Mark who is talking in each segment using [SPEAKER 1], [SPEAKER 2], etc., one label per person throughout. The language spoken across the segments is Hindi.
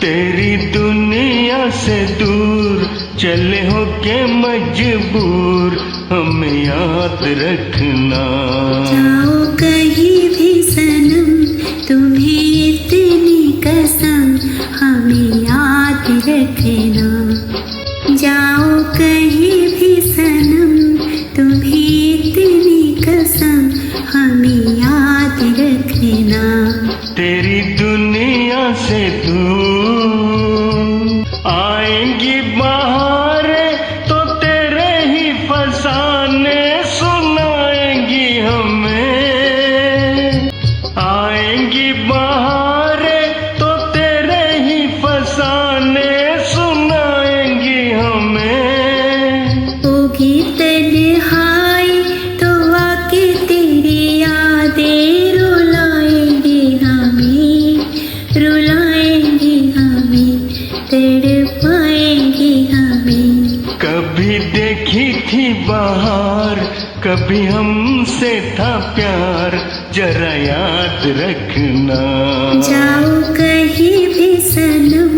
[SPEAKER 1] तेरी दुनिया से दूर चले हो के मजबूर, हमें याद रखना।
[SPEAKER 2] जाओ कहीं भी सनम, तुम्हें इतनी कसम, हमें याद रखना। जाओ कहीं भी सनम, तुम्हें इतनी कसम, हमें याद रखना।
[SPEAKER 1] तेरी दुनिया से दूर आएंगी बहारें तो तेरे ही फसाने सुनाएंगी हमें। आएंगी बहारें तो तेरे ही फसाने सुनाएंगी हमें।
[SPEAKER 2] होगी तन्हाई तो आके तेरी यादें रुलाएंगी हमें, रुलाएंगी हमें, तड़पाएंगी हमें।
[SPEAKER 1] कभी देखी थी बहार, कभी हमसे था प्यार, जरा याद रखना।
[SPEAKER 2] जाओ कहीं भी सनम,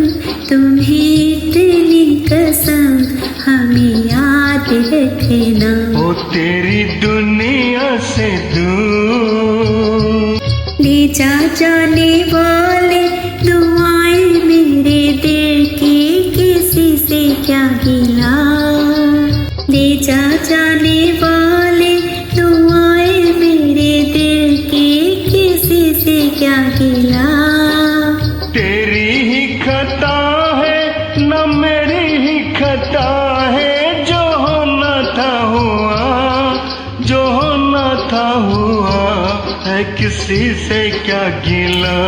[SPEAKER 2] तुम्हें इतनी कसम, हमें याद रखना।
[SPEAKER 1] ओ तेरी दुनिया से दूर
[SPEAKER 2] ले जा जाने वाले दुआएं मेरे दिल की, किसी से क्या गिला। ले जा जाने वाले दुआएं मेरे दिल की, किसी से क्या गिला।
[SPEAKER 1] तेरी ही खता है न मेरी ही खता है, जो होना था हुआ, जो होना था हुआ है, किसी से क्या गिला।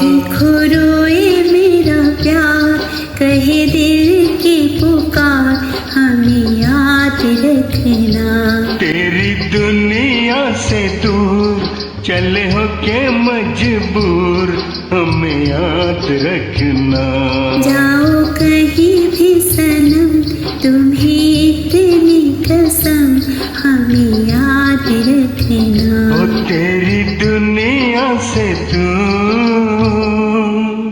[SPEAKER 2] देखो रोए मेरा प्यार, कहे दिल की पुकार, हमें याद रखना।
[SPEAKER 1] तेरी दुनिया से दूर चले हो के मजबूर, हमें याद रखना।
[SPEAKER 2] जाओ कहीं भी सनम, तुम्हें इतनी कसम, हमें याद रखना।
[SPEAKER 1] ओ तेरी दुनिया से दूर,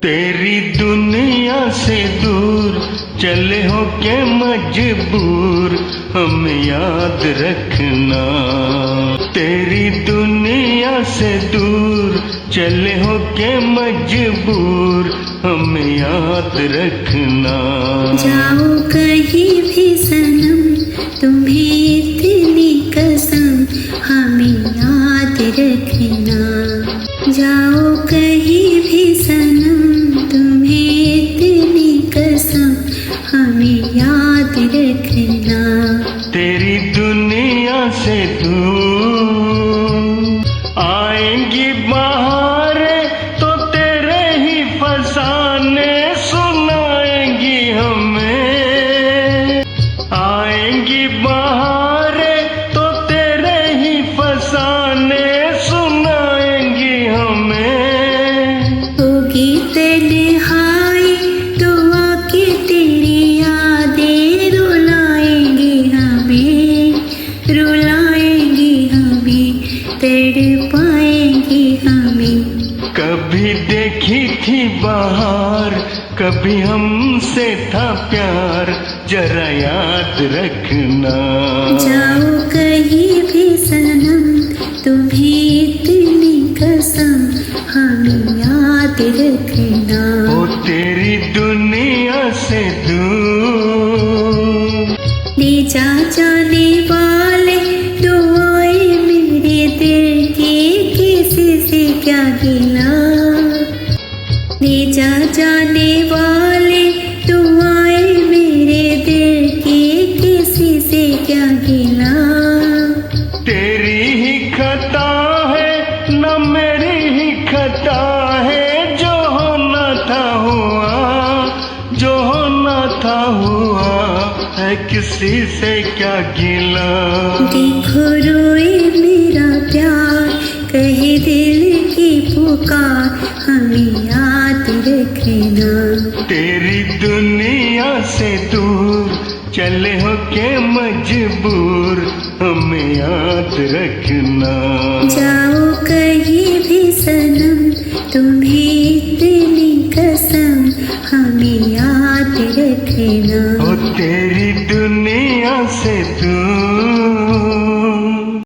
[SPEAKER 1] तेरी दुनिया से दूर चले हो के मजबूर, हमें याद रखना। तेरी दुनिया से दूर चले हो के मजबूर, हमें याद रखना।
[SPEAKER 2] जाओ कहीं भी सनम, तुम्हें इतनी कसम, हमें याद रखना। जाओ कहीं भी सनम, तुम्हें इतनी कसम, हमें याद रखना।
[SPEAKER 1] तेरी दुनिया से दूर आएंगी बहारें तो तेरे ही फसाने सुनाएंगी हमें। आएंगी बहारें तो तेरे ही फसाने सुनाएंगी हमें।
[SPEAKER 2] होगी तन्हाई तो आके तेरी यादें रुलाएंगी हमें, रुलाएंगी हमें, तड़पाएंगी हमें।
[SPEAKER 1] कभी देखी थी बहार, कभी हमसे था प्यार, जरा याद रखना।
[SPEAKER 2] जाओ कहीं भी सनम, तुम्हें इतनी कसम, हमें याद रखना।
[SPEAKER 1] ओ तेरी दुनिया से दूर
[SPEAKER 2] ले जा जाने वाले दुआएं मेरे दिल की, किसी से क्या गिला। ले जा जाने वाले दुआएं मेरे दिल की, किसी से क्या गिला।
[SPEAKER 1] तेरी ही खता है न मेरी ही खता है, जो होना था हुआ, जो होना था हुआ है, किसी से क्या गिला।
[SPEAKER 2] देखो रोए मेरा प्यार, कहे दिल की पुकार, हमें याद रखना।
[SPEAKER 1] तेरी दुनिया से दूर चले हो के मजबूर, हमें याद रखना।
[SPEAKER 2] जाओ कहीं भी सनम, तुम्हें इतनी कसम, हमें याद